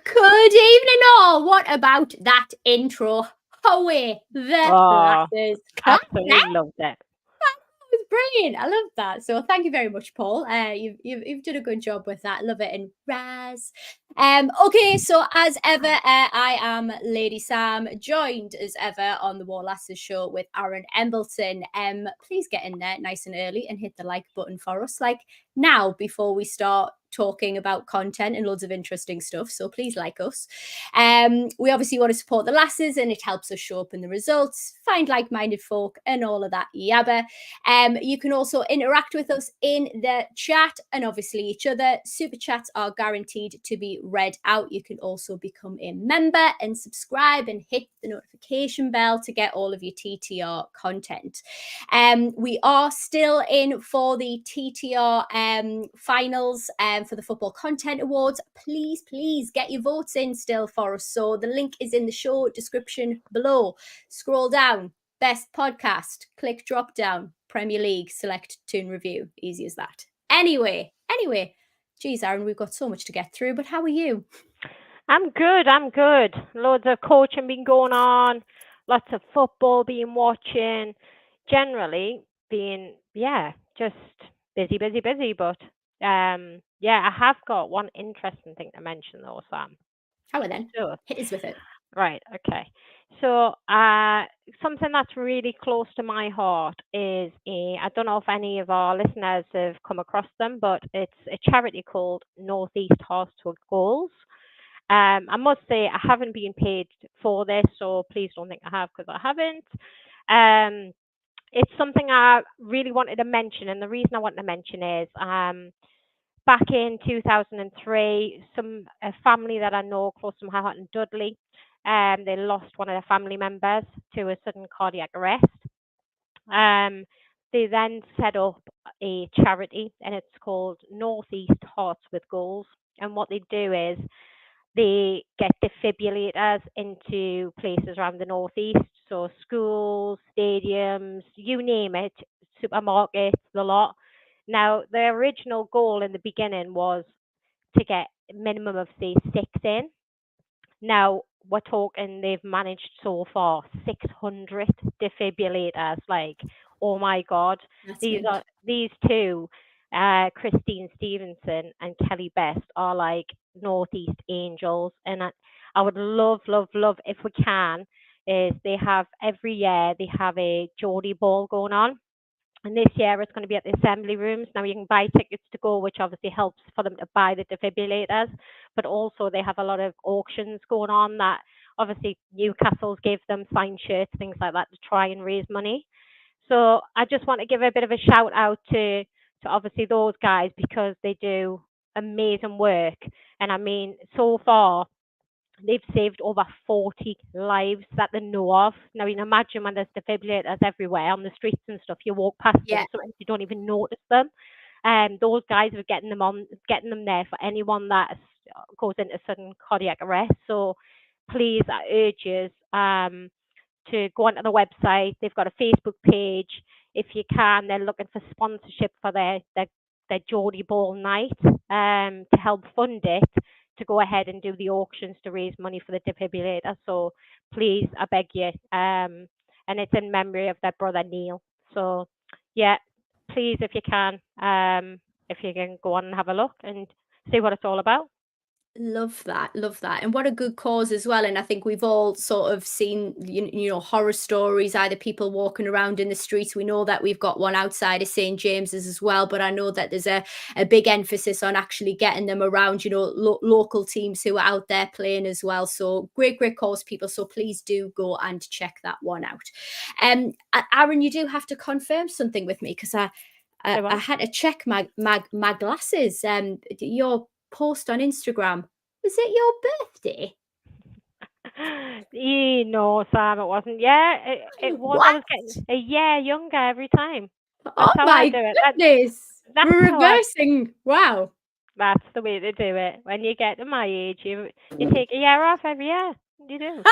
Good evening, all. What about that intro? Away the Oh, lasses. absolutely loved it. It's brilliant. I love that. So thank you very much, Paul. You've done a good job with that. Love it. And Raz. Okay, so as ever, I am Lady Sam, joined as ever on the Wor Lasses Show with Aran Embleton. Please get in there nice and early and hit the like button for us, like now, before we start talking about content and loads of interesting stuff. So please like us. We obviously want to support the lasses, and it helps us show up in the results, find like-minded folk, and all of that yabba. You can also interact with us in the chat and obviously each other. Super chats are guaranteed to be read out. You can also become a member and subscribe and hit the notification bell to get all of your TTR content. We are still in for the TTR finals for the Football Content Awards. Please get your votes in still for us. So the link is in the show description below. Scroll down. Best podcast, click drop down, Premier League, select Toon review. Easy as that. Anyway, geez, Aran, we've got so much to get through, but how are you? I'm good. Loads of coaching been going on, lots of football being watching, generally being, just busy. But, I have got one interesting thing to mention though, Sam. How are then? So, Hit us with it. right, okay. So, something that's really close to my heart is I don't know if any of our listeners have come across them, but it's a charity called Northeast Hearts with Goals. I must say I haven't been paid for this, so please don't think I have, because I haven't. It's something I really wanted to mention, and the reason I want to mention is back in 2003, a family that I know close to my heart in Dudley, they lost one of their family members to a sudden cardiac arrest. They then set up a charity, and it's called Northeast Hearts with Goals. And what they do is they get defibrillators into places around the northeast, so schools, stadiums, you name it, supermarkets, the lot. Now, the original goal in the beginning was to get a minimum of, say, 6 in. Now, we're talking they've managed so far 600 defibrillators. Like, oh my God. These two, Christine Stevenson and Kelly Best, are like Northeast angels. And I would love if we can, is they have every year they have a Geordie ball going on. And this year it's going to be at the assembly rooms. Now you can buy tickets to go, which obviously helps for them to buy the defibrillators. But also they have a lot of auctions going on that obviously Newcastle's gave them signed shirts, things like that, to try and raise money. So I just want to give a bit of a shout out to obviously those guys, because they do amazing work. And I mean, so far they've saved over 40 lives that they know of. Now, you can imagine when there's defibrillators everywhere on the streets and stuff, you walk past them, so you don't even notice them. And those guys are getting them there for anyone that goes into sudden cardiac arrest. So please, I urge you to go onto the website. They've got a Facebook page. If you can, they're looking for sponsorship for their Geordie Ball night to help fund it, to go ahead and do the auctions to raise money for the defibrillator. So please, I beg you. And it's in memory of their brother Neil. So yeah, please, if you can go on and have a look and see what it's all about. Love that. And what a good cause as well. And I think we've all sort of seen, horror stories, either people walking around in the streets. We know that we've got one outside of St. James's as well, but I know that there's a big emphasis on actually getting them around, local teams who are out there playing as well. So great cause, people. So please do go and check that one out. Aran, you do have to confirm something with me, because I had to check my glasses. Your post on Instagram, was it your birthday? No, Sam, it wasn't. Yeah, it was. What? I was getting a year younger every time. That's how I do it. Goodness. We're reversing. Wow. That's the way to do it. When you get to my age, you take a year off every year. You do.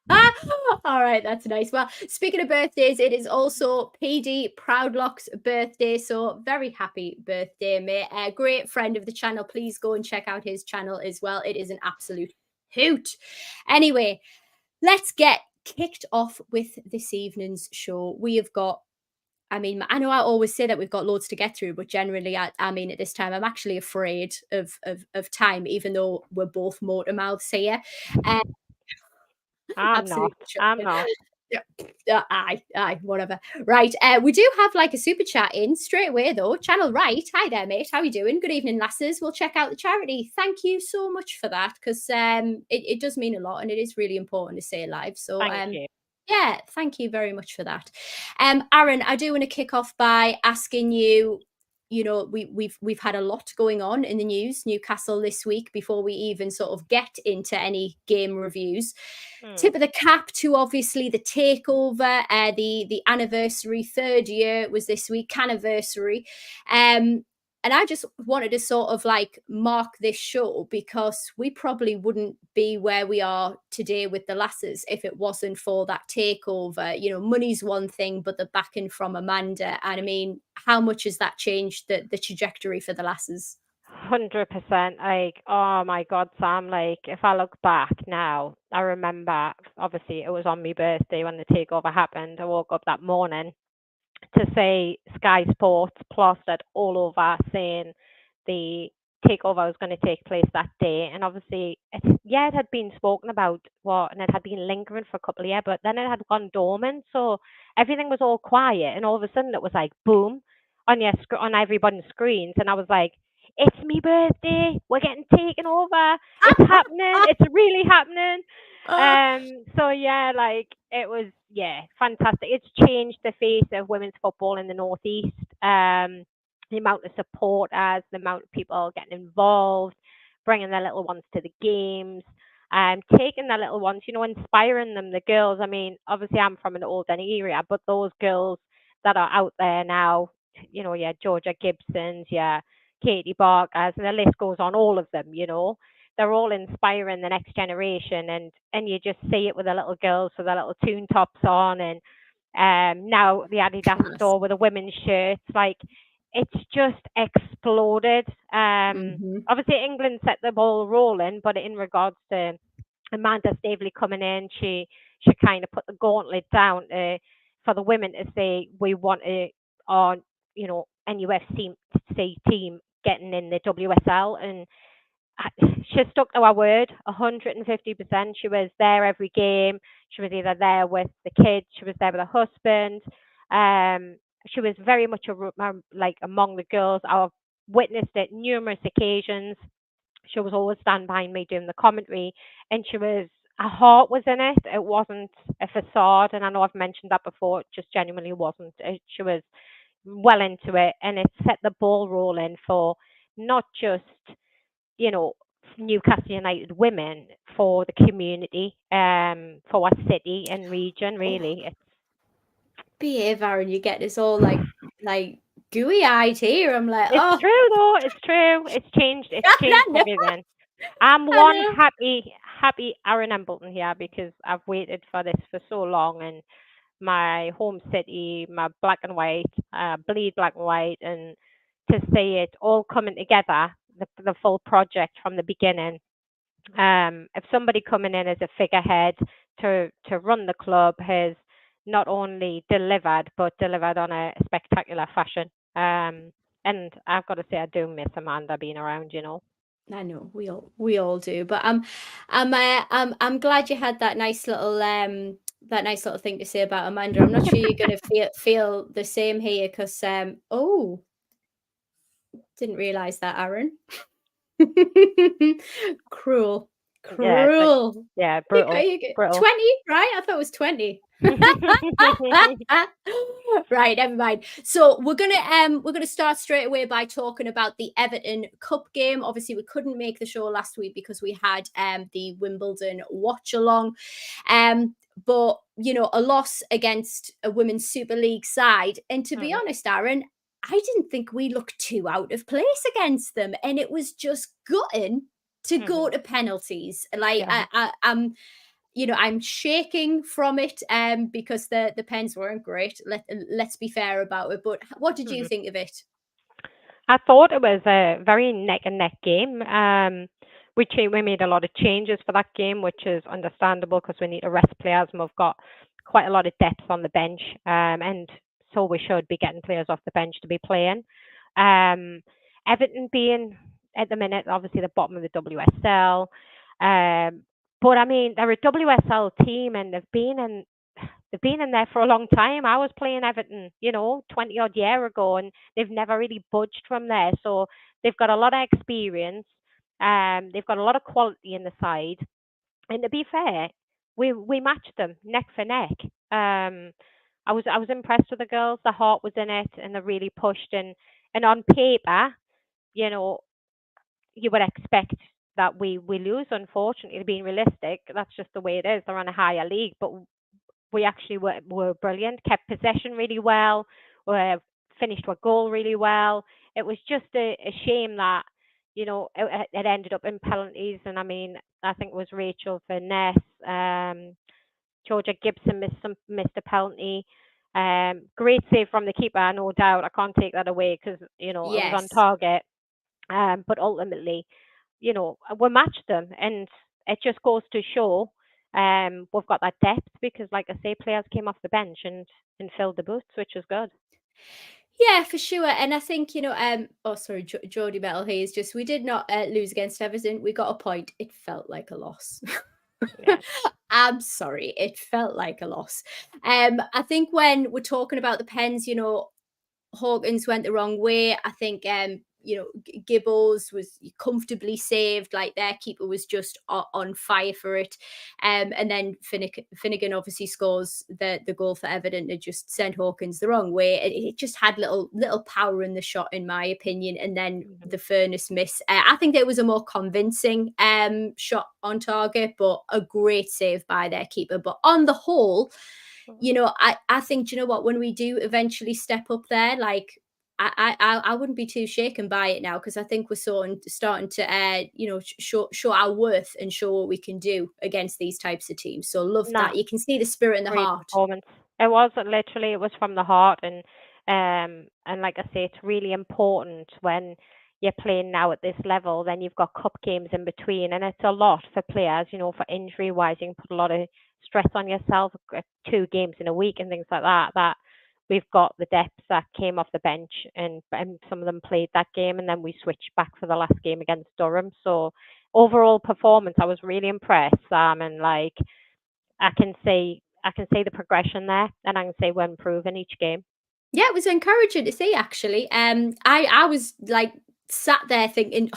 All right, that's nice. Well, speaking of birthdays, it is also PD Proudlock's birthday. So very happy birthday, mate. A great friend of the channel. Please go and check out his channel as well. It is an absolute hoot. Anyway, let's get kicked off with this evening's show. We have got, I mean, I know I always say that we've got loads to get through, but generally, I mean, at this time, I'm actually afraid of time, even though we're both motor mouths here. Uh, I'm not. Absolutely I'm shocking. not. Yeah, aye, whatever. Right, we do have like a super chat in straight away though. Channel Right, hi there, mate. How you doing? Good evening, lasses. We'll check out the charity. Thank you so much for that, because it does mean a lot and it is really important to say live. So Thank you. yeah, thank you very much for that. Aran, I do want to kick off by asking you. You know, we've had a lot going on in the news, Newcastle this week, before we even sort of get into any game reviews. Tip of the cap to obviously the takeover, the anniversary, 3rd year was this week, anniversary. And I just wanted to sort of like mark this show because we probably wouldn't be where we are today with the lasses if it wasn't for that takeover. You know, money's one thing, but the backing from Amanda. And I mean, how much has that changed the trajectory for the lasses? 100%. Like, oh my God, Sam. Like, if I look back now, I remember obviously it was on my birthday when the takeover happened. I woke up that morning to say Sky Sports plastered all over saying the takeover was going to take place that day. And obviously, it had been spoken about, and it had been lingering for a couple of years, but then it had gone dormant. So everything was all quiet. And all of a sudden, it was like, boom, on everybody's screens. And I was like, it's me birthday. We're getting taken over. It's happening. It's really happening. So yeah, like it was, fantastic. It's changed the face of women's football in the Northeast. The amount of supporters, the amount of people getting involved, bringing their little ones to the games, taking their little ones, inspiring them, the girls. I mean, obviously I'm from an older area, but those girls that are out there now, Georgia Gibsons, Katie Barkers, and the list goes on, all of them, they're all inspiring the next generation, and you just see it with the little girls with their little Toon tops on, and now the Adidas store with the women's shirts, like it's just exploded. Obviously England set the ball rolling, but in regards to Amanda Staveley coming in, she kind of put the gauntlet down for the women to say we want our NUFC team getting in the WSL, and she stuck to her word 150%. She was there every game. She was either there with the kids, she was there with her husband. She was very much like among the girls. I've witnessed it numerous occasions. She was always stand by me doing the commentary, and her heart was in it. It wasn't a facade, and I know I've mentioned that before. It just genuinely wasn't. She was well into it, and it set the ball rolling for not just Newcastle United Women, for the community, for our city and region. Really, it's Behave, Aaron. You get this all like gooey eyed here. I'm like, it's true though. It's true. It's changed. It's changed I know, everything. I'm I one know. happy Aran Embleton here because I've waited for this for so long, and my home city, my black and white, bleed black and white, and to see it all coming together, the full project from the beginning. If somebody coming in as a figurehead to run the club has not only delivered but delivered on a spectacular fashion. And I've got to say, I do miss Amanda being around. I know we all do, but I'm glad you had that nice little thing to say about Amanda. I'm not sure you're gonna feel the same here because oh, didn't realize that, Aaron. Cruel, Yeah, cruel. yeah, brutal, You get brutal. 20, right? I thought it was 20. Right, never mind. So we're gonna start straight away by talking about the Everton Cup game. Obviously, we couldn't make the show last week because we had the Wimbledon watch along. But you know, a loss against a women's Super League side. And to be honest, Aaron, I didn't think we looked too out of place against them. And it was just gutting to go to penalties. Like Yeah. I'm shaking from it because the pens weren't great. Let's be fair about it. But what did you think of it? I thought it was a very neck and neck game. We made a lot of changes for that game, which is understandable because we need to rest players and we've got quite a lot of depth on the bench. And so we should be getting players off the bench to be playing. Everton being at the minute, obviously the bottom of the WSL. But I mean, they're a WSL team and they've been in there for a long time. I was playing Everton, 20 odd year ago, and they've never really budged from there. So they've got a lot of experience. They've got a lot of quality in the side. And to be fair, we matched them neck for neck. I was impressed with the girls. The heart was in it, and they really pushed. And on paper, you know, you would expect that we lose. Unfortunately, being realistic, that's just the way it is. They're on a higher league, but we actually were brilliant. Kept possession really well. Finished our goal really well. It was just a shame that it ended up in penalties. And I mean, I think it was Rachel for Ness. Georgia Gibson missed a penalty. Great save from the keeper, no doubt. I can't take that away because it was on target. But ultimately, we matched them, and it just goes to show we've got that depth because, like I say, players came off the bench and filled the boots, which was good. Yeah, for sure. And I think, sorry, Geordie Metal here is just, we did not lose against Everton. We got a point. It felt like a loss. Yeah. I'm sorry. It felt like a loss. I think when we're talking about the pens, Hawkins went the wrong way. I think, Gibbles was comfortably saved. Like their keeper was just on fire for it. And then Finnegan obviously scores the goal for Everton to just send Hawkins the wrong way. It just had little power in the shot, in my opinion. And then the furnace miss. I think there was a more convincing shot on target, but a great save by their keeper. But on the whole, I think, when we do eventually step up there, like I wouldn't be too shaken by it now because I think we're starting to show our worth and show what we can do against these types of teams. So love that. You can see the spirit in the Great heart. performance. It was literally, it was from the heart, and like I say, it's really important when you're playing now at this level. Then you've got cup games in between, and it's a lot for players. For injury wise, you can put a lot of stress on yourself. 2 games in a week and things like that. That we've got the depth that came off the bench, and some of them played that game, and then we switched back for the last game against Durham. So overall performance, I was really impressed, and like I can see the progression there, and I can say we're improving each game. Yeah, it was encouraging to see actually. I was like sat there thinking,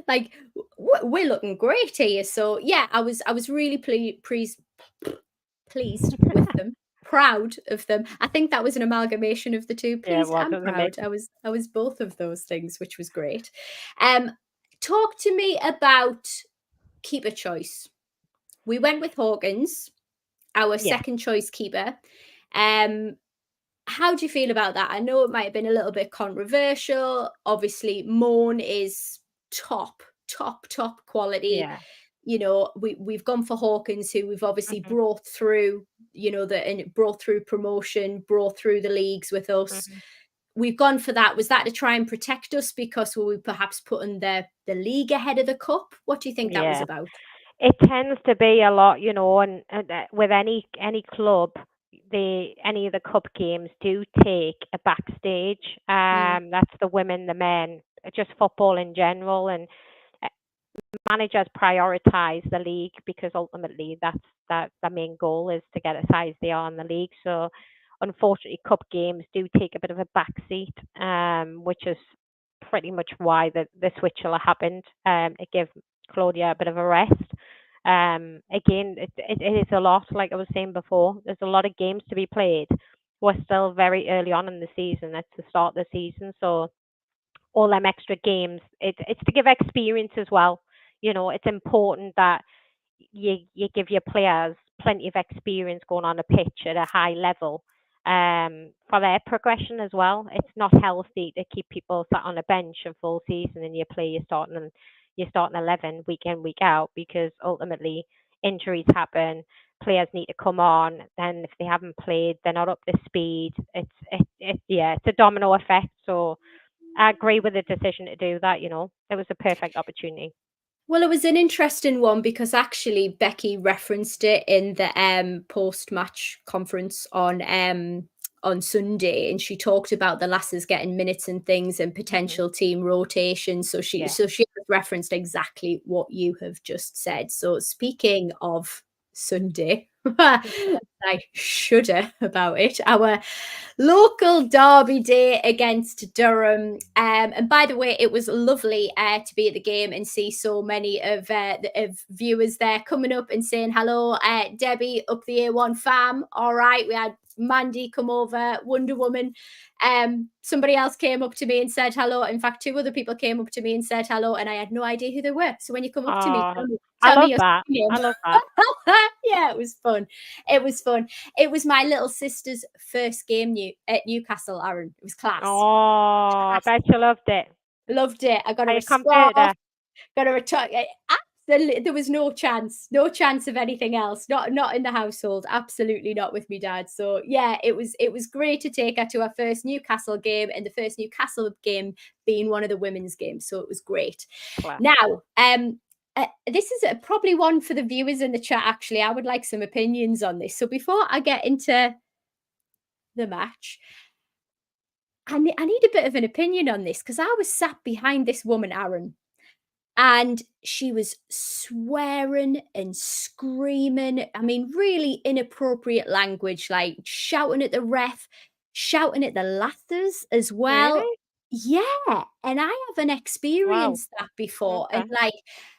like we're looking great here. So yeah, I was really pleased with them, proud of them. I think that was an amalgamation of the two. Yeah, it Pleased was. and It was proud. amazing. I was both of those things, which was great. Talk to me about keeper choice. We went with Hawkins, our Yeah, second choice keeper. How do you feel about that? I know it might have been a little bit controversial. Obviously, Moan is top quality. yeah. We've gone for Hawkins, who we've obviously Mhm, brought through, brought through promotion, brought through the leagues with us. mhm. We've gone for that. Was that to try and protect us because were we perhaps putting the league ahead of the cup? What do you think that was Yeah. about? It tends to be a lot, and with any club, any of the cup games do take a backstage. Mm, That's the women, the men, just football in general, and uh, managers prioritize the league because ultimately that's the main goal is to get as high as they are in the league. So unfortunately, cup games do take a bit of a backseat, which is pretty much why the switch will have happened. It gave Claudia a bit of a rest. Again, it is a lot, like I was saying before. There's a lot of games to be played. We're still very early on in the season. It's the start of the season, so all them extra games, it's to give experience as well. It's important that you give your players plenty of experience going on a pitch at a high level for their progression as well. It's not healthy to keep people sat on a bench a full season and you play you're starting 11 week in week out because ultimately injuries happen, players need to come on. Then if they haven't played, they're not up to speed. It's a domino effect. So I agree with the decision to do that. It was a perfect opportunity. Well, it was an interesting one because actually Becky referenced it in the post-match conference on Sunday, and she talked about the lasses getting minutes and things and potential team rotation. So she referenced exactly what you have just said. So speaking of Sunday, I shudder about it. Our local derby day against Durham. And by the way, it was lovely to be at the game and see so many of viewers there coming up and saying hello. Debbie up the A1 fam. All right. We had Mandy come over, Wonder Woman. Somebody else came up to me and said hello. In fact, 2 other people came up to me and said hello, and I had no idea who they were. So when you come up to me, tell me your name. I love that. Yeah, it was fun. It was fun. It was my little sister's first game at Newcastle, Aran. It was class. Oh, I bet you loved it. Loved it. I got her a scarf, got her a absolutely. There was no chance of anything else. Not in the household. Absolutely not with me dad. So yeah, it was great to take her to our first Newcastle game, and the first Newcastle game being one of the women's games. So it was great. Class. Now, this is probably one for the viewers in the chat. Actually, I would like some opinions on this. So before I get into the match, I need a bit of an opinion on this, because I was sat behind this woman, Aran, and she was swearing and screaming. I mean, really inappropriate language, like shouting at the ref, shouting at the lasses as well. Really? Yeah, and I haven't experienced that before. Okay. And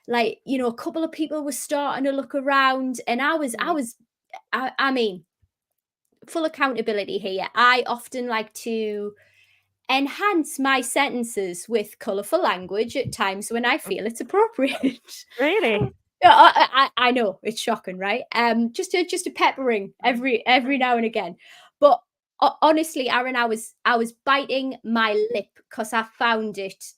like a couple of people were starting to look around, and I mean, full accountability here. I often like to enhance my sentences with colourful language at times when I feel it's appropriate. Really? I know it's shocking, right? Just a peppering every now and again. But honestly, Aran, I was biting my lip because I found it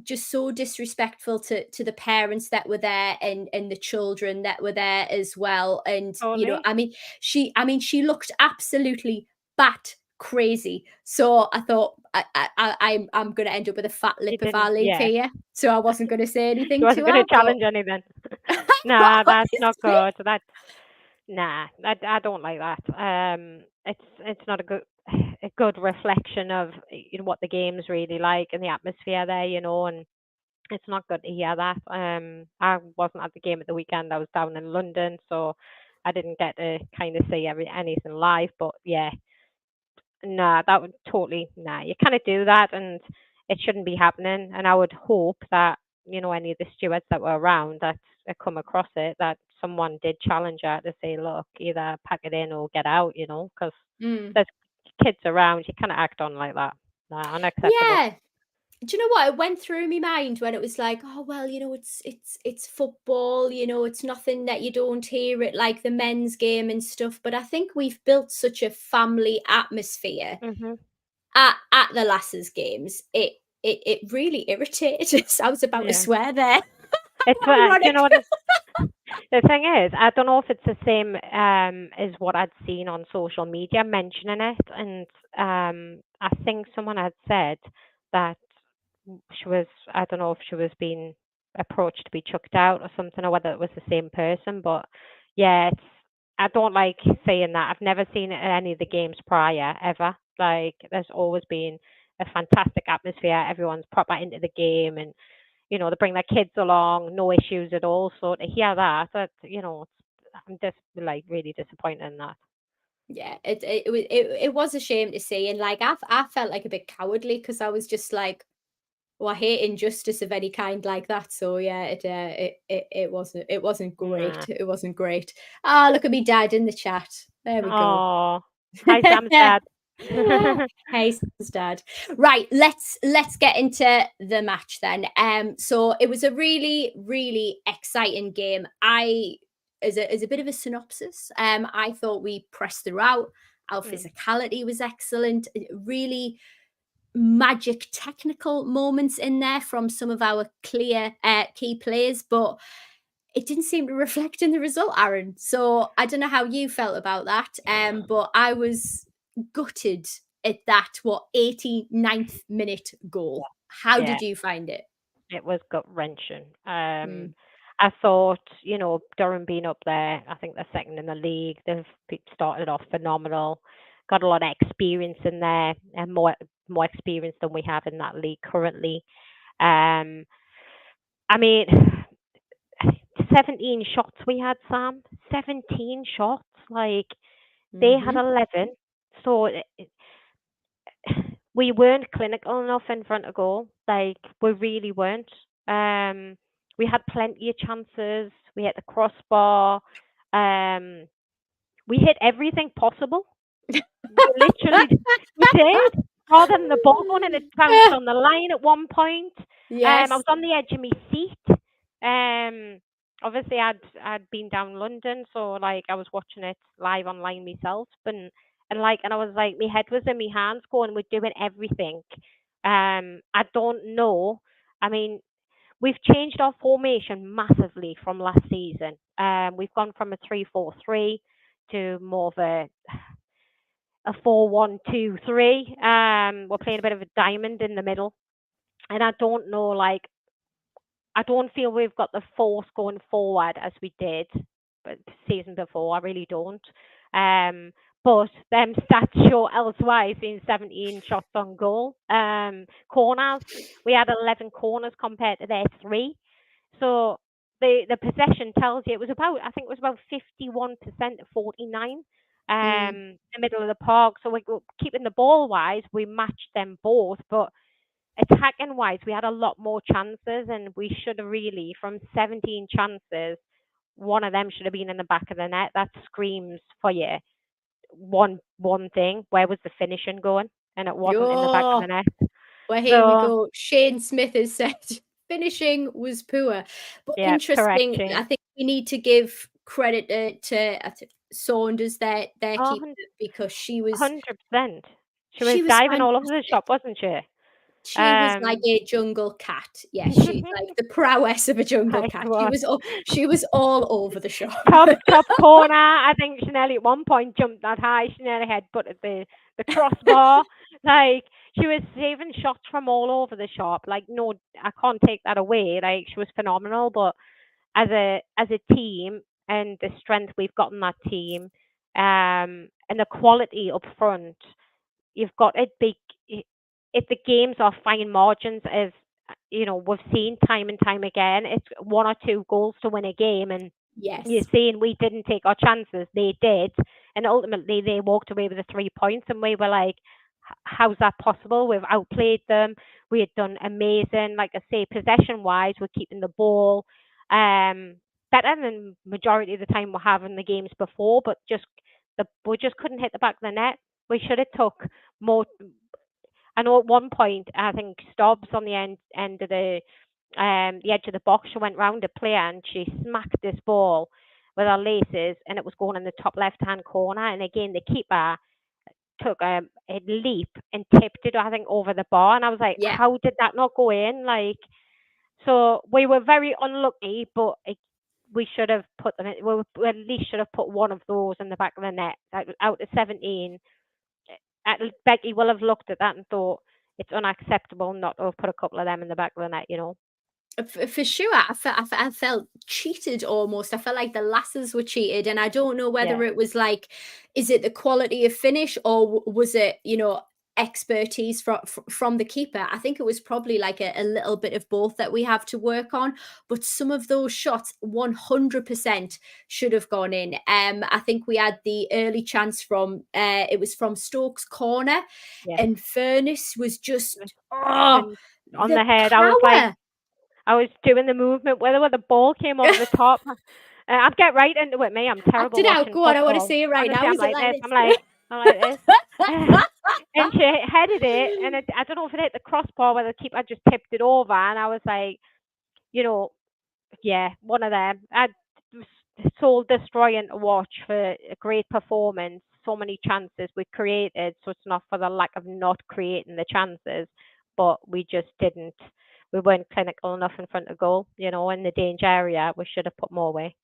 just so disrespectful to the parents that were there, and the children that were there as well. And Totally. she looked absolutely bat crazy. So I thought I'm going to end up with a fat lip if I leave here. So I wasn't going to say anything. You wasn't going to challenge anything. Nah, that's not good. I don't like that. It's not a good reflection of what the game's really like and the atmosphere there, and it's not good to hear that. I wasn't at the game at the weekend. I was down in London, so I didn't get to kind of see anything live. But yeah, that would totally you kind of do that, and it shouldn't be happening. And I would hope that any of the stewards that were around that come across it, that someone did challenge her to say, look, either pack it in or get out, because there's kids around. You can't act on like that. Unacceptable. Yeah. Do you know what? It went through my mind when it was like, oh well, it's football, it's nothing that you don't hear it like the men's game and stuff. But I think we've built such a family atmosphere at the lasses games. It really irritated us. I was about to swear there. It's the thing is, I don't know if it's the same as what I'd seen on social media mentioning it, and I think someone had said that I don't know if she was being approached to be chucked out or something, or whether it was the same person. But yeah, I don't like saying that. I've never seen it at any of the games prior ever. Like, there's always been a fantastic atmosphere. Everyone's proper into the game, and they bring their kids along, no issues at all. So to hear that, I'm just like really disappointed in that. Yeah, it was a shame to see, and like I felt like a bit cowardly because I was just like, I hate injustice of any kind like that. So yeah, it wasn't great. Nah. It wasn't great. Ah, look at me dad in the chat. There we go. Oh, hi Sam's dad. Hey Sam's dad. Right, let's get into the match then. So it was a really, really exciting game. As a bit of a synopsis, I thought we pressed throughout. Our physicality was excellent. Really magic technical moments in there from some of our clear key players, but it didn't seem to reflect in the result, Aaron. So I don't know how you felt about that, but I was gutted at that, 89th minute goal. How Yeah, did you find it? it was gut-wrenching. Mm, I thought, Durham being up there, I think they're second in the league. They've started off phenomenal, got a lot of experience in there, and more experience than we have in that league currently. Um, I mean, 17 shots we had, Sam. 17 shots. Like, they had mhm, 11. So we weren't clinical enough in front of goal. Like, we really weren't. We had plenty of chances. We hit the crossbar. Um, we hit everything possible. We literally we did. Rather than the ball going and it bounced on the line at one point. I Yes. was on the edge of my seat. Obviously I'd been down London, so like I was watching it live online myself, and I was like, my head was in my hands, going, we're doing everything. I don't know. I mean, we've changed our formation massively from last season. We've gone from a 3-4-3 to more of a 4-1-2-3. We're playing a bit of a diamond in the middle, and I don't know, like, I don't feel we've got the force going forward as we did but season before. I really don't. Um, but them stats show elsewise in 17 shots on goal. Corners, we had 11 corners compared to their 3. So the possession tells you I think it was about 51% to 49. Mm, The middle of the park. So we keeping the ball wise, we matched them both, but attacking wise, we had a lot more chances, and we should have really, from 17 chances, one of them should have been in the back of the net. That screams for you. One thing, where was the finishing going? And it wasn't in the back of oh, the net. well, here we So go. Shane Smith has said finishing was poor, but yeah, correct, interesting. Shane. I think we need to give credit to Saunders, their Oh, keeper, because she was 100%. She was she was diving all over the fantastic. shop, wasn't she? She was like Um, a jungle cat. Yes, she's like the prowess of a jungle I cat. was. She was all over the shop. Top corner. I think she nearly at one point jumped that high. She nearly had butted the crossbar. Like, she was saving shots from all over the shop. Like, no, I can't take that away. Like, she was phenomenal. But as a team, and the strength we've got in that team, and the quality up front, you've got a big. If the games are fine margins, as we've seen time and time again, it's 1 or 2 goals to win a game, and you're Yes. saying we didn't take our chances. They did. And ultimately, they walked away with the 3 points. And we were like, how's that possible? We've outplayed them. We had done amazing. Like I say, possession wise, we're keeping the ball better than majority of the time we have in the games before. But we just couldn't hit the back of the net. We should have took more. I know at one point, I think Stobbs on the end of the edge of the box, she went round a player and she smacked this ball with her laces, and it was going in the top left hand corner. And again, the keeper took a leap and tipped it, I think, over the bar. And I was like, Yeah. how did that not go in? Like, so we were very unlucky, but we should have put them in. We at least should have put one of those in the back of the net. Out of 17, Becky will have looked at that and thought it's unacceptable not to have put a couple of them in the back of the net. For sure, I felt cheated almost. I felt like the lasses were cheated, and I don't know Yeah. whether it was like, is it the quality of finish, or was it, expertise from the keeper? I think it was probably like a little bit of both that we have to work on. But some of those shots, 100% should have gone in. I think we had the early chance from it was from Stokes' corner, Yes. and Furness was just And on the the head, power. I was doing the movement where the ball came over the top. I'd get right into it. Me, I'm Act terrible it out. watching Go on. I want to football. see it right Honestly, now. I'm Is it like like this. this? I'm like this. And she headed it, and I don't know if it hit the crossbar where the keeper just tipped it over, and I was like, you know, yeah, one of them. Soul destroying to watch for a great performance. So many chances we created, so it's not for the lack of not creating the chances, but we just didn't. we weren't clinical enough in front of goal. You know, in the danger area, we should have put more away.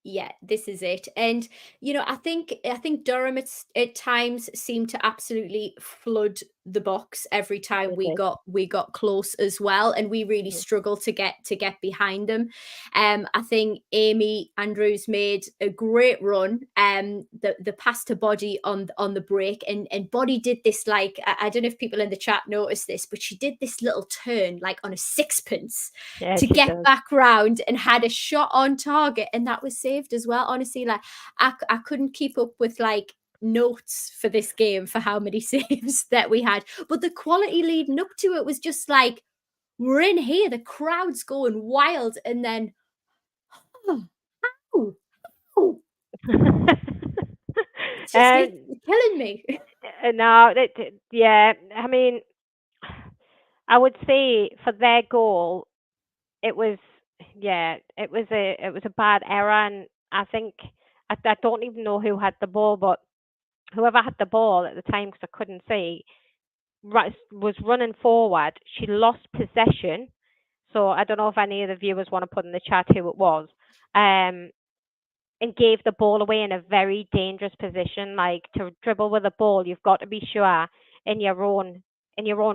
Yeah, this is it. And I think Durham at times seemed to absolutely flood the box every time We did. we got close as well, and we really Mhm. struggled to get behind them. I think Amy Andrews made a great run. The pass to Body on the break, and Body did this, like, I don't know if people in the chat noticed this, but she did this little turn like on a sixpence Yeah, to she get does. back round and had a shot on target, and that was saved as well. Honestly, like, I couldn't keep up with like notes for this game for how many saves that we had, but the quality leading up to it was just like, we're in here, the crowd's going wild, and then oh, oh, oh, it's just And it's killing me. no, yeah. I mean, I would say for their goal, it was it was a bad error, and I think I don't even know who had the ball, but whoever had the ball at the time, because I couldn't see, was running forward. She lost possession, so I don't know if any of the viewers want to put in the chat who it was. Um, and gave the ball away in a very dangerous position. Like, to dribble with a ball, you've got to be sure in your own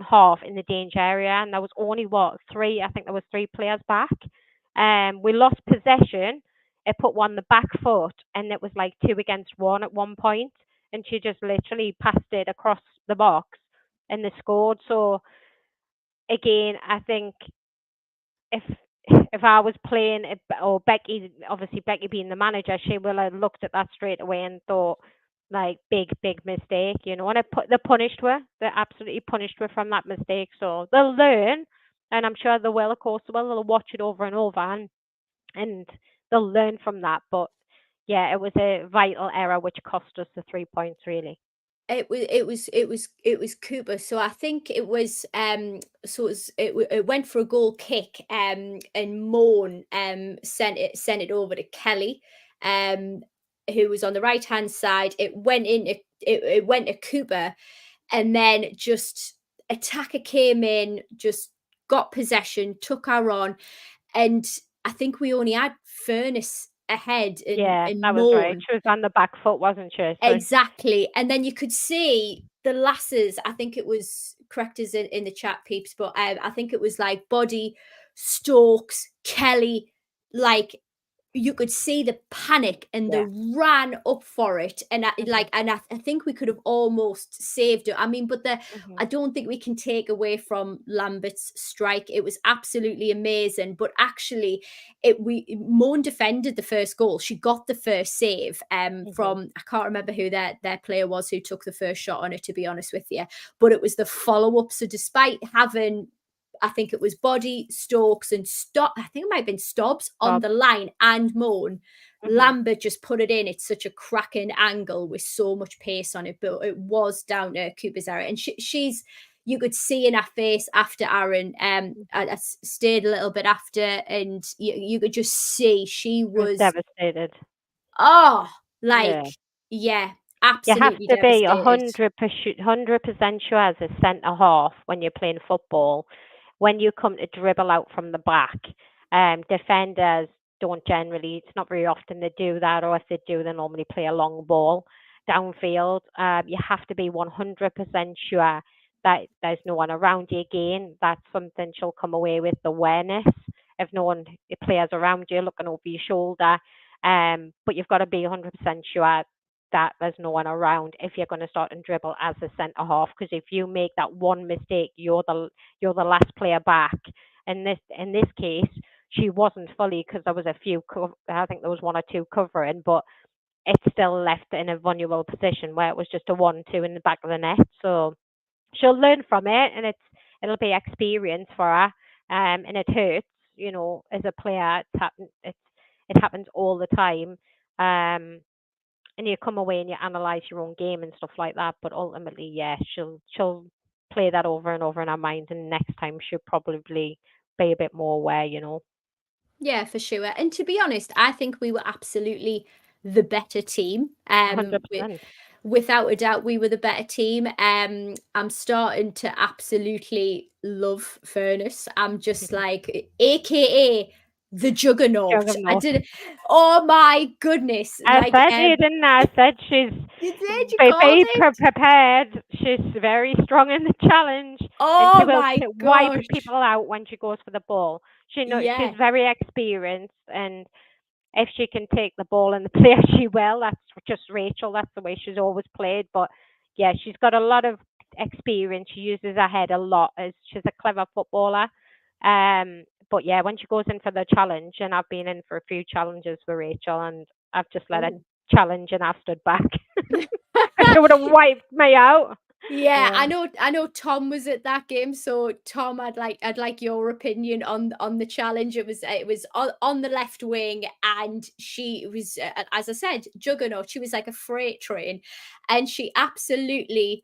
half in the danger area. And there was only three. I think there was three players back. We lost possession. It put one the back foot, and it was like 2 against 1 at one point. And she just literally passed it across the box, and they scored. So again, I think if if I was playing it, or Becky, obviously Becky being the manager, she will have looked at that straight away and thought, like, big mistake, you know. And they punished her. They absolutely punished her from that mistake. So they'll learn, and I'm sure they will. Of course, they will. They'll watch it over and over, and they'll learn from that. But yeah, it was a vital error which cost us the 3 points, really. It was Cooper. So I think it was it went for a goal kick, and Moan sent it over to Kelly, um who was on the right hand side. It went to Cooper, and then just attacker came in, just got possession, took our on, and I think we only had Furnace ahead, and Yeah, and that was right. Moan. She was on the back foot, wasn't she? So. Exactly. And then you could see the lasses. I think it was, correct us in the chat, peeps, but I think it was like Body, Stokes, Kelly, like, you could see the panic and the Yeah. ran up for it, and Mhm. I think we could have almost saved it. I mean, but Mhm. I don't think we can take away from Lambert's strike. It was absolutely amazing, but actually, we Moan defended the first goal. She got the first save Mhm. from, I can't remember who their player was who took the first shot on it, to be honest with you, but it was the follow up. So despite having, I think it was Body, Stokes, and I think it might have been Stobbs on Bob. the line, and Moan, Mhm. Lambert just put it in. It's such a cracking angle with so much pace on it, but it was down to Cooper's error. And she's, you could see in her face after Aaron. I stayed a little bit after, and you could just see she I was was, devastated. oh, like, Yeah. yeah, You have absolutely to be a devastated. 100% sure as a centre half when you're playing football. When you come to dribble out from the back, defenders don't generally. It's not very often they do that, or if they do, they normally play a long ball downfield. You have to be 100% sure that there's no one around you. Again, that's something she'll come away with, the awareness. If no one players around you looking over your shoulder, but you've got to be 100% sure that there's no one around if you're going to start and dribble as a centre half. Because if you make that one mistake, you're the last player back. In this case, she wasn't fully, because there was a few. I think there was one or two covering, but it still left in a vulnerable position where it was just a 1-2 in the back of the net. So she'll learn from it, and it'll be experience for her. And it hurts, as a player. It happens all the time. And you come away and you analyze your own game and stuff like that. But ultimately, yeah, she'll play that over and over in her mind, and next time she'll probably be a bit more aware. Yeah, for sure. And to be honest, I think we were absolutely the better team. Hundred percent. without a doubt, we were the better team. I'm starting to absolutely love Furness. I'm just like, AKA the Juggernaut. Juggernaut. Oh my goodness! I Like, said it, didn't I? I said she's you did. You called very it. prepared. She's very strong in the challenge, and Oh she will my wipe gosh! people out when she goes for the ball. Yeah. She's very experienced, and if she can take the ball in the player, she will. That's just Rachel. That's the way she's always played. But yeah, she's got a lot of experience. She uses her head a lot. As she's a clever footballer. But yeah, when she goes in for the challenge, and I've been in for a few challenges for Rachel, and I've just let her Ooh. challenge, and I've stood back. She would have wiped me out. Yeah, Yeah. I know Tom was at that game. So Tom, I'd like your opinion on the challenge. It was on the left wing, and she was, as I said, Juggernaut. She was like a freight train, and she absolutely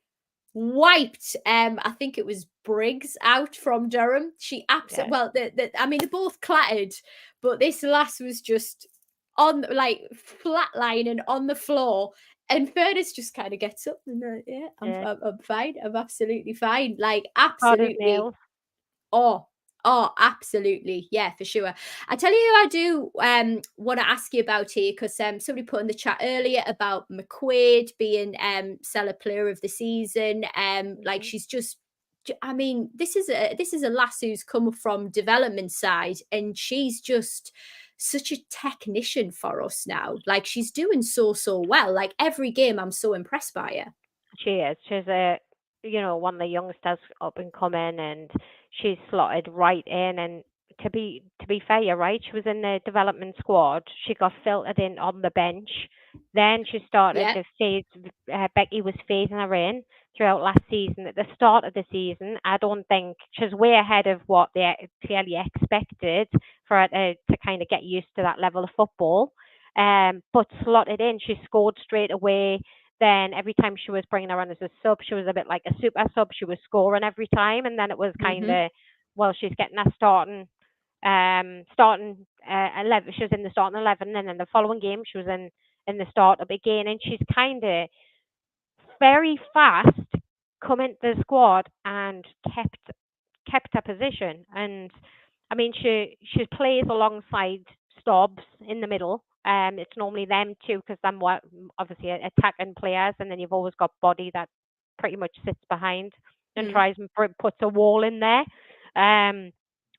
wiped, I think it was Briggs out from Durham. She Yeah. absolutely, well, I mean, they're both clattered, but this lass was just on, like, flatlining on the floor. And Furness just kind of gets up and, yeah, Yeah. I'm fine. I'm absolutely fine. Like, Hard as absolutely. nails. Oh, absolutely. Yeah, for sure. I tell you who I do want to ask you about here, because somebody put in the chat earlier about McQuaid being seller player of the season. Like, Mhm. she's just, I mean, this is a lass who's come from development side, and she's just such a technician for us now. Like, she's doing so well. Like, every game I'm so impressed by her. She is. She's one of the youngsters up and coming, and she's slotted right in. And to be fair, you're right. She was in the development squad. She got filtered in on the bench. Then she started Yeah. to phase. Becky was phasing her in throughout last season. At the start of the season, I don't think she's way ahead of what they clearly expected for her to kind of get used to that level of football. But slotted in, she scored straight away. Then every time she was bringing her on as a sub, she was a bit like a super sub. She was scoring every time, and then it was kind Mm-hmm. of, well, she's getting her starting 11. She was in the starting 11, and then the following game she was in the startup again, and she's kind of very fast come into the squad and kept her position. And I mean, she plays alongside Stobbs in the middle. It's normally them two because them were obviously attacking players, and then you've always got Body that pretty much sits behind and Mm. tries and puts a wall in there.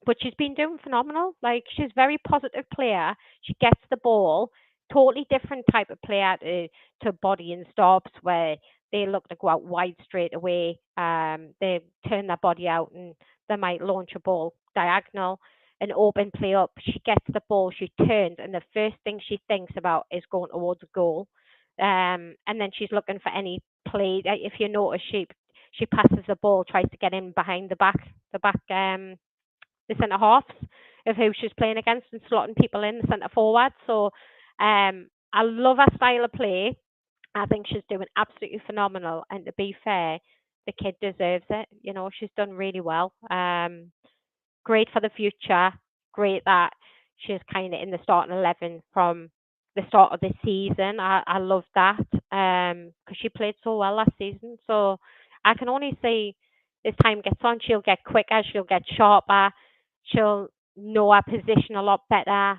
But she's been doing phenomenal. Like, she's a very positive player. She gets the ball. Totally different type of player to Body and Stobbs, where they look to go out wide straight away. They turn their body out, and they might launch a ball diagonal and open play up. She gets the ball, she turns, and the first thing she thinks about is going towards a goal. And then she's looking for any play. If you notice, she passes the ball, tries to get in behind the centre halves of who she's playing against, and slotting people in the centre forward. So I love her style of play. I think she's doing absolutely phenomenal. And to be fair, the kid deserves it. She's done really well. Great for the future. Great that she's kind of in the starting 11 from the start of the season. I love that because she played so well last season. So I can only say as time gets on, she'll get quicker, she'll get sharper, she'll know her position a lot better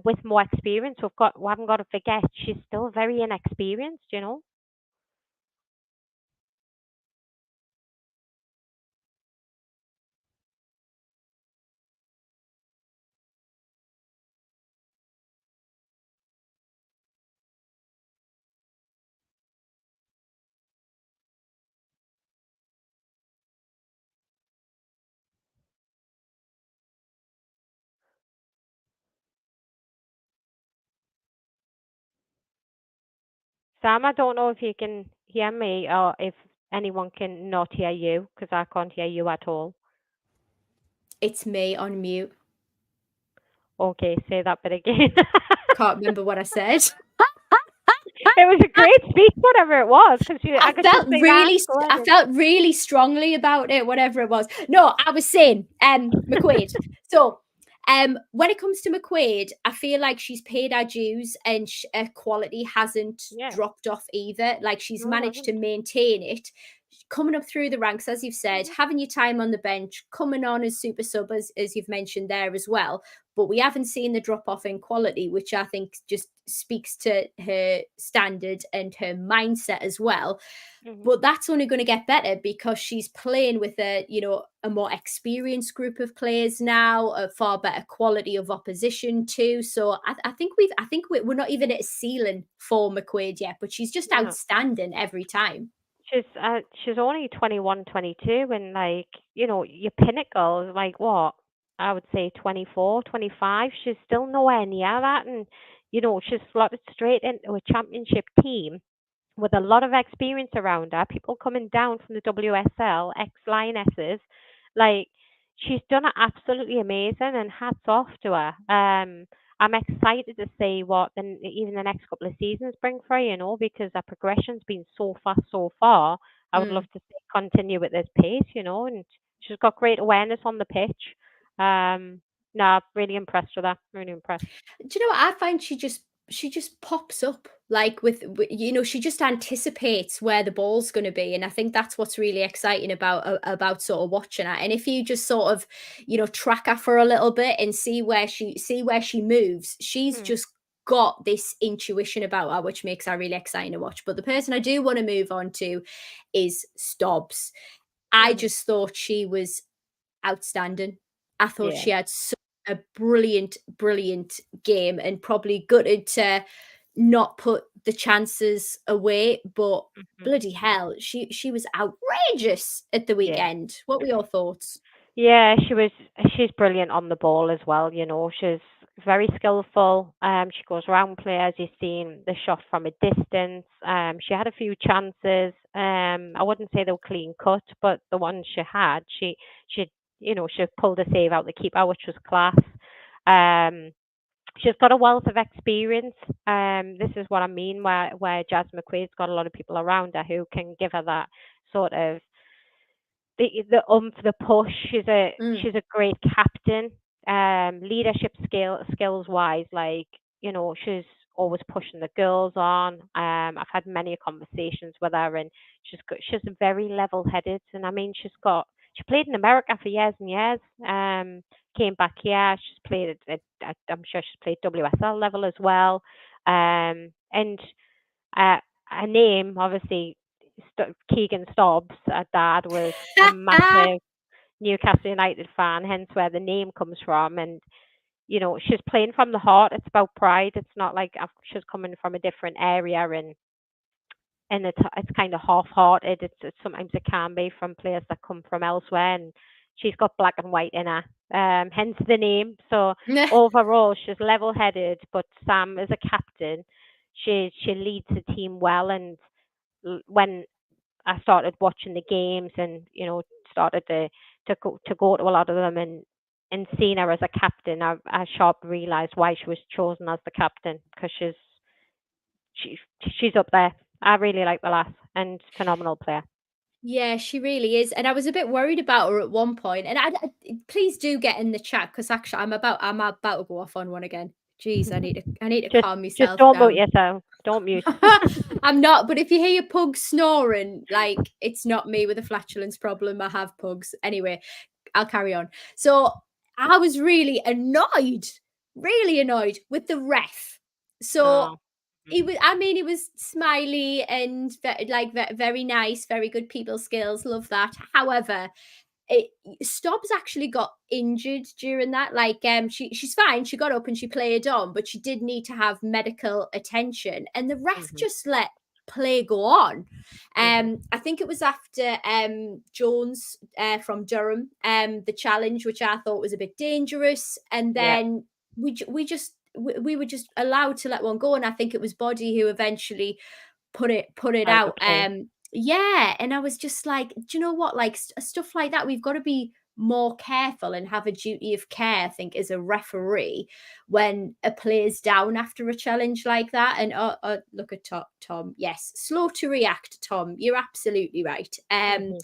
with more experience. We haven't got to forget she's still very inexperienced. Sam, I don't know if you can hear me or if anyone can not hear you because I can't hear you at all. It's me on mute. Okay, say that bit again. Can't remember what I said. It was a great speech, whatever it was, because I could just see that. I felt really strongly about it, whatever it was. No, I was saying, McQuaid. So, When it comes to McQuaid, I feel like she's paid her dues and her quality hasn't Yeah. dropped off either. Like she's No, it managed to hasn't. maintain it, coming up through the ranks, as you've said, having your time on the bench, coming on as super sub, as you've mentioned there as well. But we haven't seen the drop off in quality, which I think just speaks to her standard and her mindset as well. Mhm. But that's only going to get better because she's playing with a more experienced group of players now, a far better quality of opposition too. So I think we're not even at a ceiling for McQuaid yet, but she's just No. outstanding every time. She's only 21, 22, and like, your pinnacle is like what? I would say 24, 25. She's still nowhere near that, and she's slotted straight into a championship team with a lot of experience around her, people coming down from the WSL, ex Lionesses. Like, she's done it absolutely amazing, and hats off to her. I'm excited to see what even the next couple of seasons bring for her, because her progression's been so fast so far. I would love Mm. to see continue at this pace, and she's got great awareness on the pitch. No, really impressed with her. Really impressed. Do you know what I find? She just pops up like she just anticipates where the ball's going to be, and I think that's what's really exciting about sort of watching her. And if you just sort of track her for a little bit and see where she moves, she's Mm, just got this intuition about her, which makes her really exciting to watch. But the person I do want to move on to is Stobbs. I mhm. just thought she was outstanding. I thought Yeah. she had a brilliant, brilliant game and probably gutted to not put the chances away, but Mhm. bloody hell, she was outrageous at the Yeah. weekend. What were your thoughts? Yeah, she's brilliant on the ball as well, she's very skillful. She goes around players, you've seen the shot from a distance. She had a few chances. I wouldn't say they were clean cut, but the ones she had, she pulled a save out the keeper, which was class. Um she's got a wealth of experience. This is what I mean, where Jazz McQuaid's got a lot of people around her who can give her that sort of the push. Mm. She's a great captain. Leadership skills wise, like she's always pushing the girls on. I've had many conversations with her, and she's very level headed. And I mean, she played in America for years and years. Came back here. She's played I'm sure she's played WSL level as well. And uh, her name, obviously, Keegan Stobbs. Her dad was a massive Newcastle United fan, hence where the name comes from. And she's playing from the heart. It's about pride. It's not like she's coming from a different area, and it's kind of half-hearted. It's sometimes it can be from players that come from elsewhere, and she's got black and white in her. Hence the name. So overall, she's level-headed. But Sam, as a captain, she leads the team well. And when I started watching the games, and started to go to a lot of them, and seeing her as a captain, I sharp realised why she was chosen as the captain, because she she's up there. I really like the lass, and phenomenal player. Yeah, she really is, and I was a bit worried about her at one point. And please do get in the chat because actually I'm about to go off on one again. Jeez, I need to just calm just myself don't mute down. yourself. Don't mute. I'm not, but if you hear your pug snoring, like it's not me with a flatulence problem. I have pugs. Anyway, I'll carry on. So I was really annoyed with the ref. So Oh. he Mhm. was, I mean, he was smiley and very nice, very good people skills. Love that. However, it Stobbs actually got injured during that. Like, she's fine. She got up and she played on, but she did need to have medical attention, and the ref Mhm. just let play go on. Mhm. I think it was after Jones from Durham, the challenge, which I thought was a bit dangerous, and Yeah. then we were just allowed to let one go, and I think it was Body who eventually put it Out the out. play. Yeah, and I was just like, do you know what? Like stuff like that, we've got to be more careful and have a duty of care, I think, as a referee when a player's down after a challenge like that. And look at Tom. Yes, slow to react, Tom. You're absolutely right. Mhm.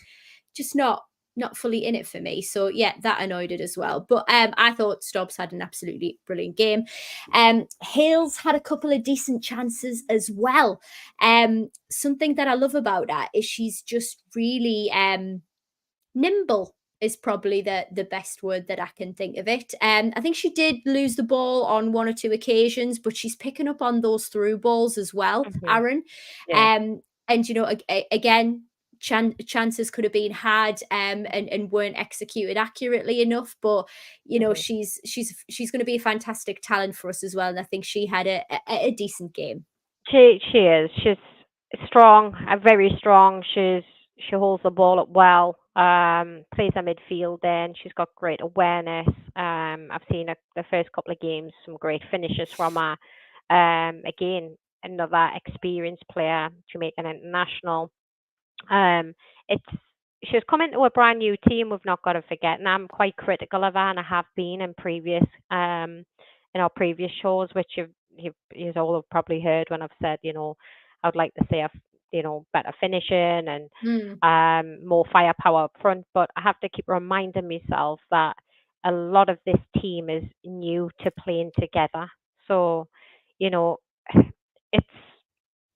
Just not. not fully in it for me. So yeah, that annoyed it as well. But I thought Stubbs had an absolutely brilliant game. Hales had a couple of decent chances as well. Something that I love about her is she's just really nimble is probably the best word that I can think of it. I think she did lose the ball on one or two occasions, but she's picking up on those through balls as well, Mhm. Aaron. Yeah. And you know, again, chances could have been had and weren't executed accurately enough. But you know, Mhm. she's going to be a fantastic talent for us as well. And I think she had a decent game. She is. She's strong, very strong. She holds the ball up well. Plays a midfield. Then she's got great awareness. I've seen the first couple of games some great finishes from her. Again, another experienced player, Jamaican international. Um, it's she's come into a brand new team. We've not got to forget, and I'm quite critical of her, and I have been in our previous shows, which you all have probably heard when I've said, I would like to see better finishing and Mm, more firepower up front. But I have to keep reminding myself that a lot of this team is new to playing together. So, you know,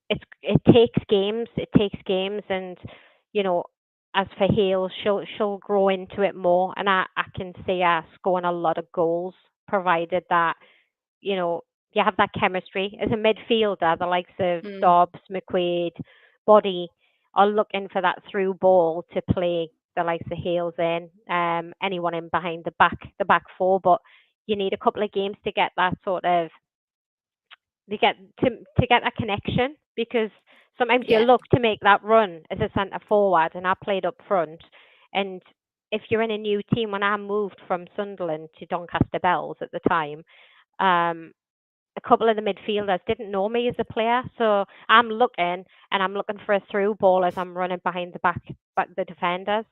it's it takes games. It takes games, and you know, as for Hale, she'll grow into it more, and I can see her scoring a lot of goals, provided that you know you have that chemistry as a midfielder. The likes of mm. Dobbs, McQuaid, Body are looking for that through ball to play the likes of Hales in, anyone in behind the back four, but you need a couple of games to get that sort of to get a connection because sometimes you Yeah. look to make that run as a centre forward and I played up front and if you're in a new team when I moved from Sunderland to Doncaster Bells at the time, um, a couple of the midfielders didn't know me as a player, so I'm looking for a through ball as I'm running behind back the defenders.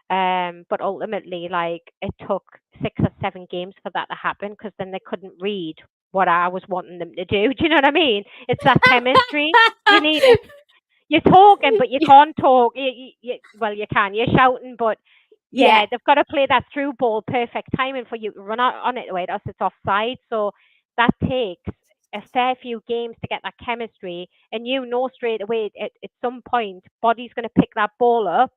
But ultimately, like it took 6 or 7 games for that to happen because then they couldn't read what I was wanting them to do. Do you know what I mean? It's that chemistry. You need it. You're talking, but you can't talk. Well, you can. You're shouting, but Yeah. yeah, they've got to play that through ball, perfect timing for you to run out on it, right? Else it's offside. So that takes a fair few games to get that chemistry, and you know straight away at some point, Body's going to pick that ball up,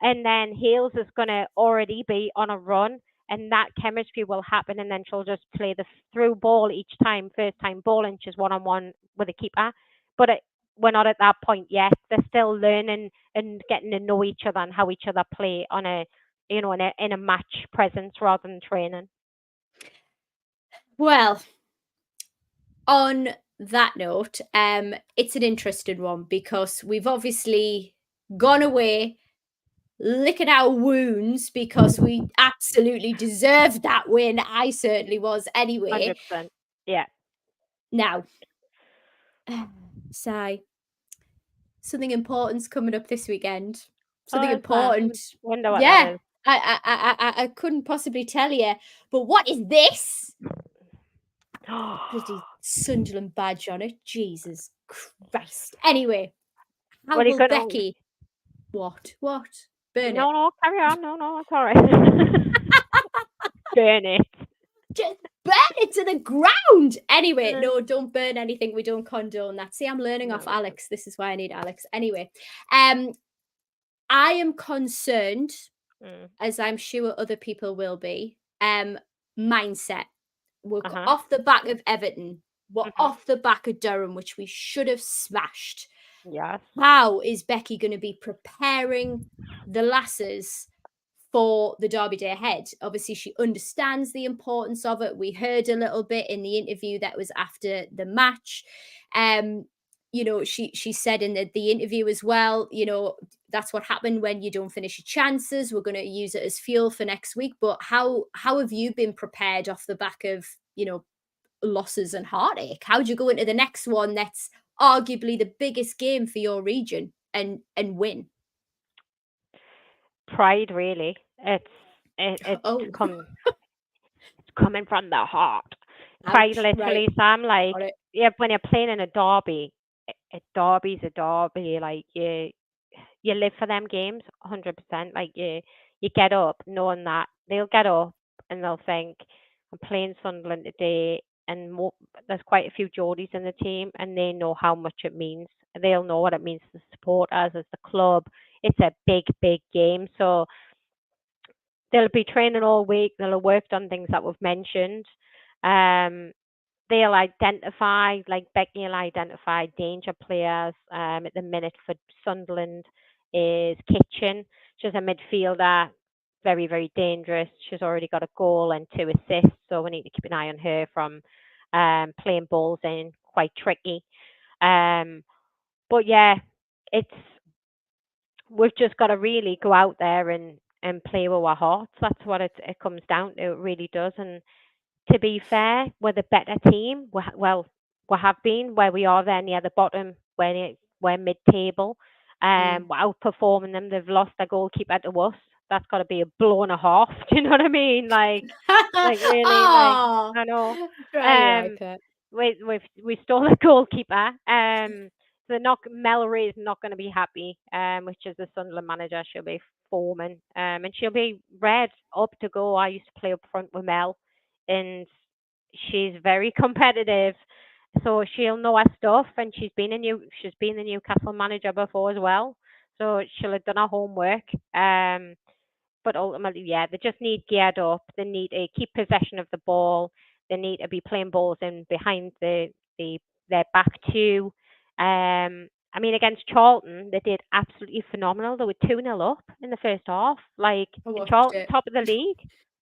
and then Hales is going to already be on a run, and that chemistry will happen, and then she'll just play the through ball each time, first time ball, and she's one on one with a keeper. But we're not at that point yet. They're still learning and getting to know each other and how each other play on a in a match presence rather than training. Well, on that note, it's an interesting one because we've obviously gone away licking our wounds because we absolutely deserved that win. I certainly was anyway. 100%. Yeah. Now, Sai, something important's coming up this weekend. Something Oh, is that? important. Wonder what that Yeah, is. I couldn't possibly tell you. But what is this? Bloody Sunderland badge on it. Jesus Christ. Anyway, how What are you will gonna? Becky what? Burn it. No, no, carry on. No, no, it's all right. Burn it. Just burn it to the ground. Anyway, Mm. no, don't burn anything. We don't condone that. See, I'm learning No, off we don't. Alex. This is why I need Alex. Anyway, um, I am concerned, Mm. as I'm sure other people will be, mindset. We're Uh huh. off the back of Everton. We're Mhm. off the back of Durham, which we should have smashed. Yes. How is Becky going to be preparing the lasses for the Derby day ahead? Obviously, she understands the importance of it. We heard a little bit in the interview that was after the match. Um, she said in the interview as well, that's what happened when you don't finish your chances. We're going to use it as fuel for next week. But how have you been prepared off the back of, losses and heartache? How do you go into the next one that's arguably the biggest game for your region and win? Pride, really. It's Oh, come it's coming from the heart. Pride, ouch. Right. literally. So I'm like, Got it. yeah, when you're playing in a derby, a derby's a derby. Like you live for them games, 100%. Like you get up knowing that they'll get up and they'll think, I'm playing Sunderland today, and there's quite a few Geordies in the team, and they know how much it means. They'll know what it means to support us as the club. It's a big, big game. So they'll be training all week. They'll have worked on things that we've mentioned. They'll identify, like Becky will identify danger players. At the minute for Sunderland is Kitchen. She's a midfielder, very, very dangerous. She's already got a goal and 2 assists, so we need to keep an eye on her from playing balls in, quite tricky. But yeah, we've just got to really go out there and play with our hearts. That's what it comes down to. It really does. And to be fair, we're the better team. We have been where we are there near the bottom, we're mid-table. We're outperforming them. They've lost their goalkeeper to us. That's got to be a blow and a half. Do you know what I mean? Like really, like Oh, I know. right, like it. We stole the goalkeeper. So Mel Ray is not going to be happy. Which is the Sunderland manager. She'll be foreman. And she'll be red up to go. I used to play up front with Mel, and she's very competitive, so she'll know her stuff. And she's been the Newcastle manager before as well, so she'll have done her homework. But ultimately, yeah, they just need geared up. They need to keep possession of the ball. They need to be playing balls in behind their back two. I mean, against Charlton, they did absolutely phenomenal. They were 2-0 up in the first half, like, I in watched Charlton, it. top of the league.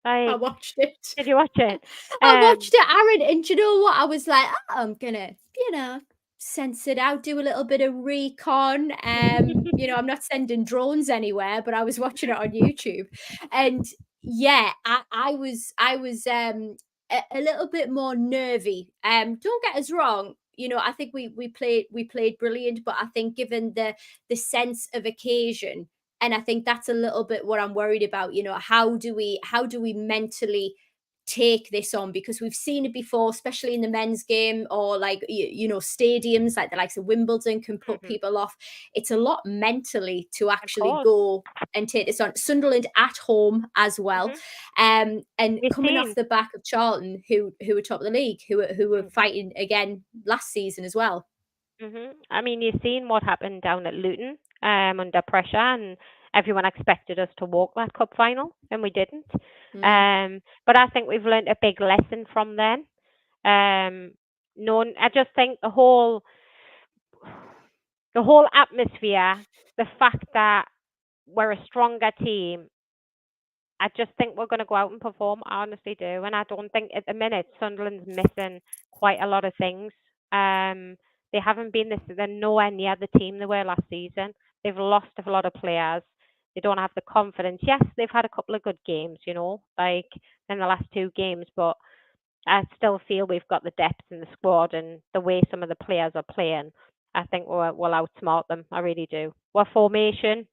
I Like, watched it. did you watch it? I watched it, Aaron, and do you know what? I was like, "Oh, I'm gonna, sense it out, do a little bit of recon." I'm not sending drones anywhere, but I was watching it on YouTube, and yeah, I was a little bit more nervy. Don't get us wrong. I think we played brilliant, but I think given the sense of occasion, and I think that's a little bit what I'm worried about. How do we mentally take this on, because we've seen it before, especially in the men's game, or like stadiums like the likes of Wimbledon can put Mhm. people off. It's a lot mentally to Of actually course. go and take this on. Sunderland at home as well, Mhm. and You've coming off seen. the back of Charlton, who were top of the league, who were Mhm. fighting again last season as well. I mean, you've seen what happened down at Luton, under pressure, and everyone expected us to walk that cup final, and we didn't. Mm, But I think we've learned a big lesson from then. I just think the whole atmosphere, the fact that we're a stronger team, I just think we're going to go out and perform. I honestly do, and I don't think at the minute Sunderland's missing quite a lot of things. They haven't been this. They're nowhere near the team they were last season. They've lost a lot of players. They don't have the confidence. Yes, they've had a couple of good games, like in the last 2 games, but I still feel we've got the depth in the squad, and the way some of the players are playing, I think we'll outsmart them. I really do. What formation?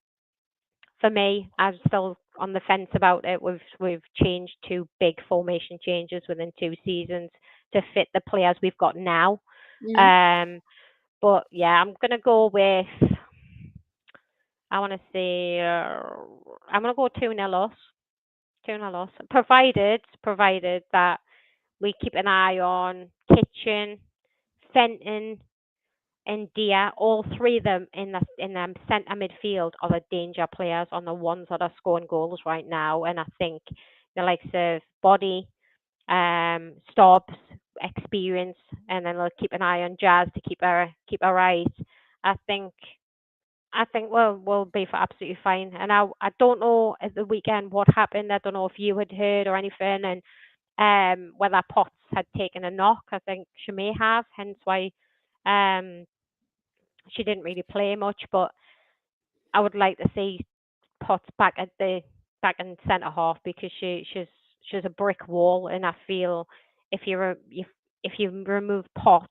For me, I'm still on the fence about it. We've changed 2 big formation changes within 2 seasons to fit the players we've got now. mm. Um, but yeah, I'm gonna go with. I want to say. I'm gonna go 2-0 loss. 2-0 loss. Provided that we keep an eye on Kitchen, Fenton, and Dia. All 3 of them in the centre midfield are the danger players, on the ones that are scoring goals right now. And I think the likes of Body, Stobbs, experience, and then they'll keep an eye on Jazz to keep her right. I think we'll be for absolutely fine. And I don't know at the weekend what happened. I don't know if you had heard or anything, and whether Potts had taken a knock. I think she may have, hence why um she didn't really play much. But I would like to see Potts back in centre half, because she's a brick wall, and I feel if you remove Potts,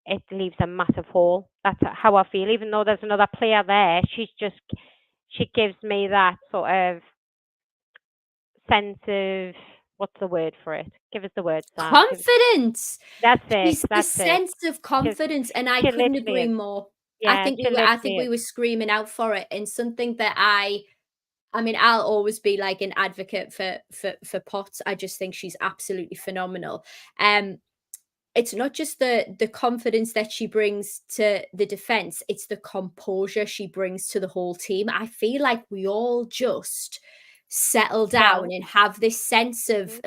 it leaves a massive hole. That's how I feel. Even though there's another player there, she gives me that sort of sense of, what's the word for it? Give us the word, Sam. Confidence. That's it. She's the That's it. sense of She's, confidence, and I she couldn't literally agree is. more. I Yeah, think she we were I literally think we is. were screaming out for it, and something that I I mean, I'll always be like an advocate for Potts. I just think she's absolutely phenomenal. It's not just the confidence that she brings to the defense, it's the composure she brings to the whole team. I feel like we all just settle down Chill. and have this sense of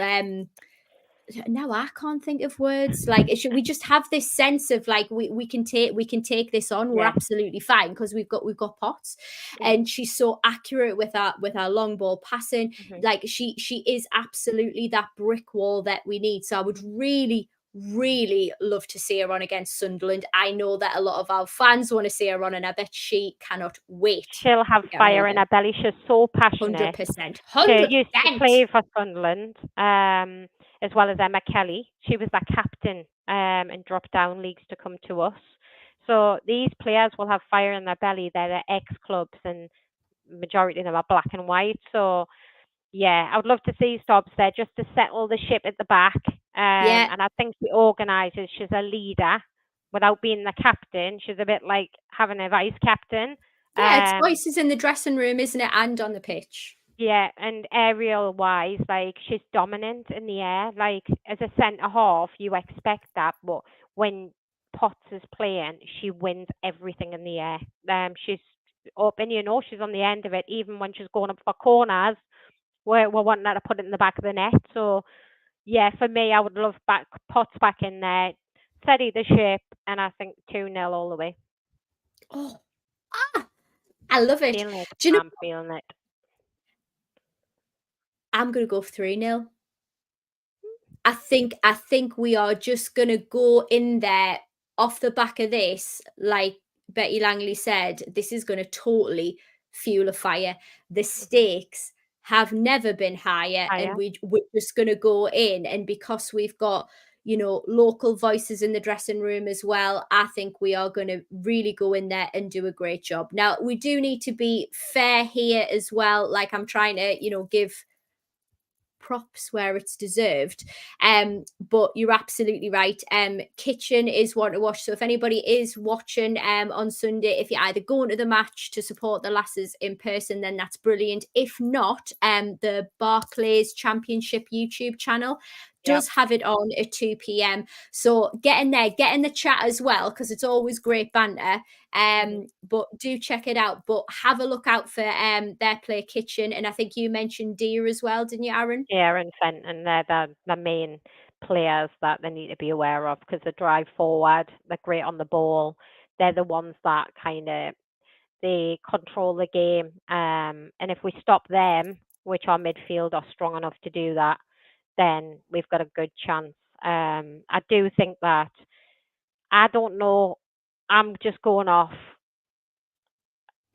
now I can't think of words. Like we just have this sense of like we can take this on. We're Yeah. absolutely fine because we've got Potts, Mm. and she's so accurate with our long ball passing. Mhm. Like she is absolutely that brick wall that we need. So I would really love to see her on against Sunderland. I know that a lot of our fans want to see her on, and I bet she cannot wait She'll have to get on fire in again. her belly. She's so passionate. 100%, She used to 100%. play for Sunderland, as well as Emma Kelly. She was the captain, and dropped down leagues to come to us. So these players will have fire in their belly. They're the ex-clubs, and majority of them are black and white. So yeah, I would love to see Stobbs there just to settle the ship at the back. Yeah, And I think she organises. She's a leader without being the captain. She's a bit like having a vice captain. yeah. It's Um, voices in the dressing room, isn't it, and on the pitch. yeah, and aerial wise, like she's dominant in the air. Like as a centre half, you expect that, but when Potts is playing, she wins everything in the air. She's up, and she's on the end of it. Even when she's going up for corners, we're wanting her to put it in the back of the net. So yeah, for me, I would love Potts back in there, steady the ship, and I think 2-0 all the way. Oh, I love it. Feeling it. Do you know I'm feeling it. I'm gonna go for 3-0. I think we are just gonna go in there off the back of this, like Betty Langley said, this is gonna totally fuel a fire. The Mhm. stakes have never been higher, and Higher. we're just gonna go in, and because we've got local voices in the dressing room as well, I think we are going to really go in there and do a great job. Now we do need to be fair here as well. Like I'm trying to give props where it's deserved. But you're absolutely right. Kitchen is one to watch. So if anybody is watching on Sunday, if you're either going to the match to support the lasses in person, then that's brilliant. If not, the Barclays Championship YouTube channel Yep. does have it on at 2 p.m. So get in there, get in the chat as well, because it's always great banter. But do check it out. But have a look out for their play Kitchen. And I think you mentioned Deer as well, didn't you, Aaron? Yeah, and Fenton, they're the main players that they need to be aware of because they drive forward, they're great on the ball. They're the ones that kind of they control the game. And if we stop them, which our midfield are strong enough to do that, then we've got a good chance. I do think that I don't know. I'm just going off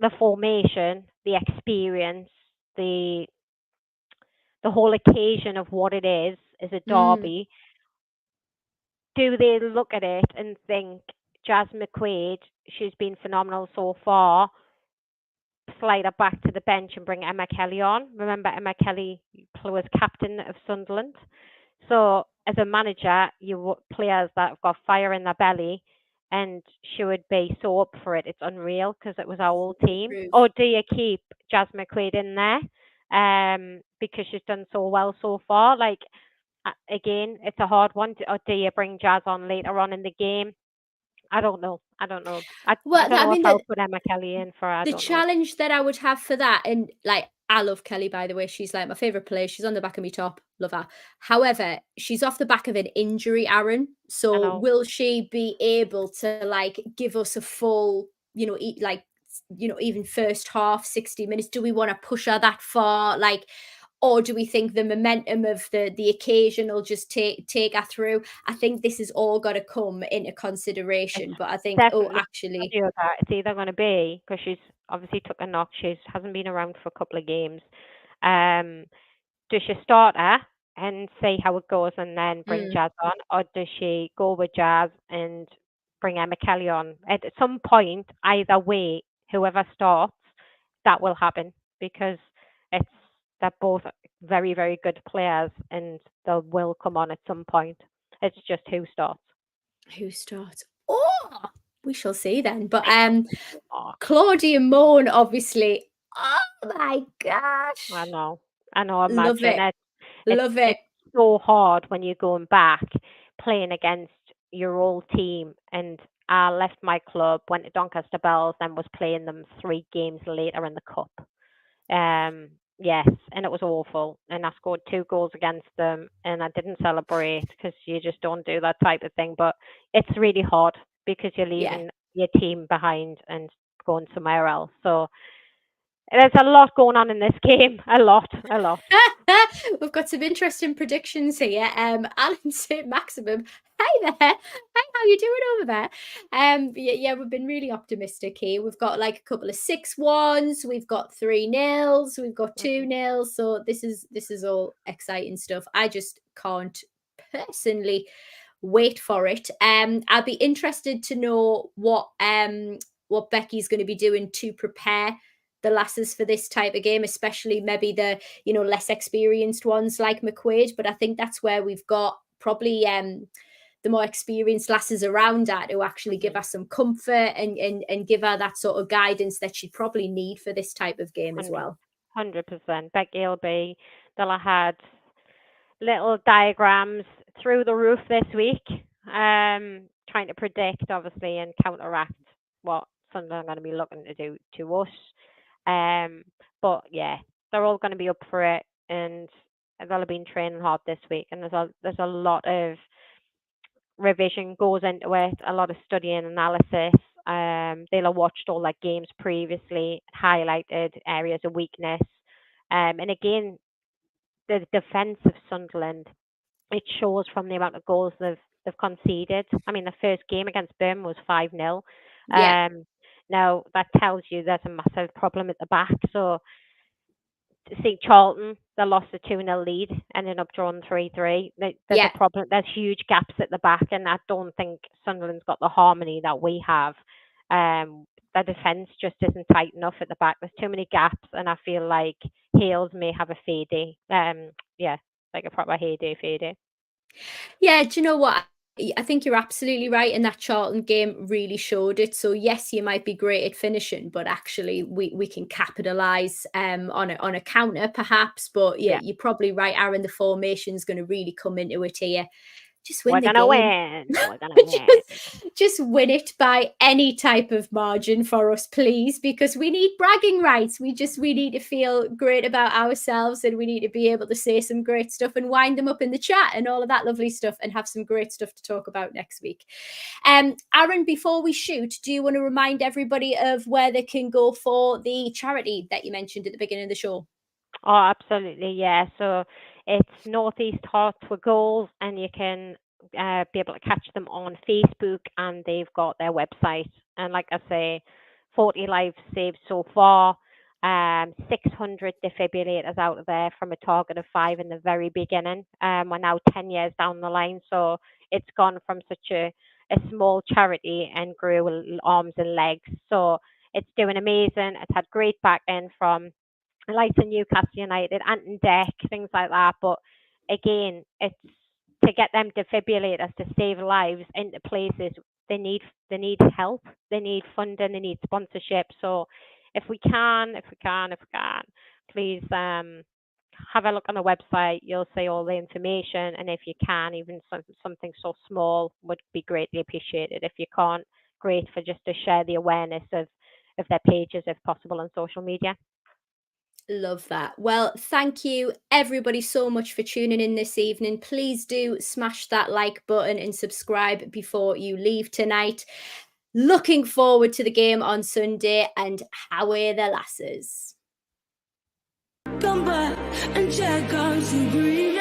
the formation, the experience, the whole occasion of what it is a derby. Do they look at it and think Jazz McQuaid, she's been phenomenal so far, slide her back to the bench and bring Emma Kelly on? Remember, Emma Kelly was captain of Sunderland. So as a manager, you want players that have got fire in their belly, and she would be so up for it. It's unreal because it was our old team. Or do you keep Jazz McQuaid in there because she's done so well so far? Like, again, it's a hard one. Or do you bring Jazz on later on in the game? I don't know. I don't know if I'll put Emma Kelly in for. I the don't know. challenge that I would have for that, and like I love Kelly, by the way. She's like my favorite player. She's on the back of me top. Love her. However, she's off the back of an injury, Aaron. I So know. will she be able to like give us a full, even first half, 60 minutes? Do we want to push her that far? Like, or do we think the momentum of the occasion will just take her through? I think this has all got to come into It's consideration. But I think, oh, definitely actually, it's either going to be because she's obviously took a knock. She hasn't been around for a couple of games. Does she start her and see how it goes and then bring Jazz on, or does she go with Jazz and bring Emma Kelly on? At some point, either way, whoever starts, that will happen because it's they're both very, very good players and they will come on at some point. It's just who starts. who starts? Oh, we shall see then. But Oh, Claudia Moan, obviously, Oh my gosh. I know. I know, Love imagine it. it. Love it. It's so hard when you're going back playing against your old team. And I left my club, went to Doncaster Bells, and was playing them 3 games later in the cup. Yes, and it was awful. And I scored 2 goals against them, and I didn't celebrate because you just don't do that type of thing. But it's really hard because you're Yeah. leaving your team behind and going somewhere else. So there's a lot going on in this game. A lot, a lot. We've got some interesting predictions here. Alan St. Maximum. Hi there. Hi, how you doing over there? Yeah, we've been really optimistic here. We've got like a couple of 6-1s, we've got 3-0s, we've got Mhm. 2-0s. So this is all exciting stuff. I just can't personally wait for it. I'd be interested to know what Becky's going to be doing to prepare the lasses for this type of game, especially maybe the less experienced ones like McQuaid. But I think that's where we've got probably the more experienced lasses around her to actually give Mhm. her some comfort and give her that sort of guidance that she'd probably need for this type of game as 100, well. 100%. Becky will be. They'll have had little diagrams through the roof this week, trying to predict, obviously, and counteract what Sunderland are going to be looking to do to us. Um, but yeah, they're all going to be up for it, and they'll have been training hard this week. And there's a lot of revision goes into it, a lot of study and analysis. They'll have watched all their games previously, highlighted areas of weakness. And again, the defence of Sunderland, it shows from the amount of goals they've conceded. I mean, the first game against Durham was 5-0. Yeah, Now that tells you there's a massive problem at the back. So see Charlton, they lost a 2-0 lead, ended up drawing 3-3. There's a yeah. problem. There's huge gaps at the back, and I don't think Sunderland's got the harmony that we have. The defence just isn't tight enough at the back. There's too many gaps, and I feel like Hales may have a fade. Yeah, like a proper heyday. Yeah, do you know what? I think you're absolutely right, and that Charlton game really showed it. So yes, you might be great at finishing, but actually we can capitalise on a counter perhaps. But yeah, Yeah, you're probably right, Aaron. The formation's going to really come into it here. Just win we're the gonna game. win. We're gonna win. just win it by any type of margin for us, please, because we need bragging rights. We need to feel great about ourselves, and we need to be able to say some great stuff and wind them up in the chat and all of that lovely stuff, and have some great stuff to talk about next week. Aaron, before we shoot, do you want to remind everybody of where they can go for the charity that you mentioned at the beginning of the show? Oh, absolutely, yeah. So it's Northeast Hearts for Goals, and you can be able to catch them on Facebook, and they've got their website. And like I say, 40 lives saved so far, 600 defibrillators out of there from a target of 5 in the very beginning. We're now 10 years down the line, so it's gone from such a small charity and grew arms and legs. So it's doing amazing. It's had great backing from like to Newcastle United, Anton Deck, things like that. But again, it's to get them defibrillators to save lives into places. They need help. They need funding. They need sponsorship. So if we can, please have a look on the website. You'll see all the information, and if you can, even something so small would be greatly appreciated. If you can't, great for just to share the awareness of their pages if possible on social media. Love that. Well, thank you everybody so much for tuning in this evening. Please do smash that like button and subscribe before you leave tonight. Looking forward to the game on Sunday, and how are the lasses? Come back and check out to breathe.